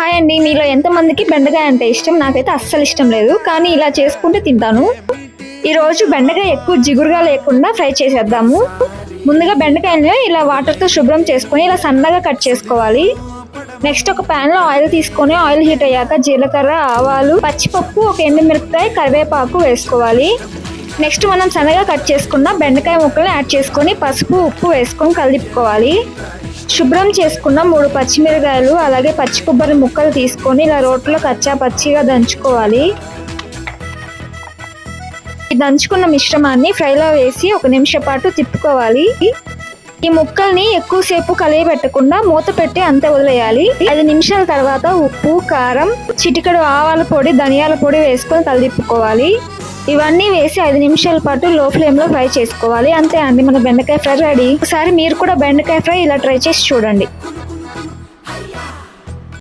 Hi అండి, మీలో ఎంతమందికి బెండకాయ అంటే ఇష్టం? నాకైతే అస్సలు ఇష్టం లేదు, కానీ ఇలా చేసుకుంటే తింటాను. ఈరోజు బెండకాయ ఎక్కువ జిగురుగా లేకుండా ఫ్రై చేసేద్దాము. ముందుగా బెండకాయని ఇలా వాటర్తో శుభ్రం చేసుకొని ఇలా సన్నగా కట్ చేసుకోవాలి. నెక్స్ట్ ఒక ప్యాన్లో ఆయిల్ తీసుకొని ఆయిల్ హీట్ అయ్యాక జీలకర్ర, ఆవాలు, పచ్చిపప్పు, ఒక ఎండుమిరపకాయ, కరివేపాకు వేసుకోవాలి. నెక్స్ట్ మనం సన్నగా కట్ చేసుకున్న బెండకాయ ముక్కలు యాడ్ చేసుకొని పసుపు, ఉప్పు వేసుకొని కలిపుకోవాలి. శుభ్రం చేసుకున్న 3 పచ్చిమిరకాయలు అలాగే పచ్చి కొబ్బరి ముక్కలు తీసుకొని ఇలా రోట్లో కచ్చా పచ్చిగా దంచుకోవాలి. ఈ దంచుకున్న మిశ్రమాన్ని ఫ్రైలో వేసి 1 నిమిషం పాటు తిప్పుకోవాలి. ఈ ముక్కల్ని ఎక్కువసేపు కలియబెట్టకుండా మూత పెట్టి అంతే వదిలేయాలి. 5 నిమిషాల తర్వాత ఉప్పు, కారం, చిటికెడు ఆవాల పొడి, ధనియాల పొడి వేసుకొని కలిపుకోవాలి. ఇవన్నీ వేసి 5 నిమిషాల పాటు లో ఫ్లేమ్ లో ఫ్రై చేసుకోవాలి. అంతే అండి, మన బెండకాయ ఫ్రై రెడీ. ఒకసారి మీరు కూడా బెండకాయ ఫ్రై ఇలా ట్రై చేసి చూడండి.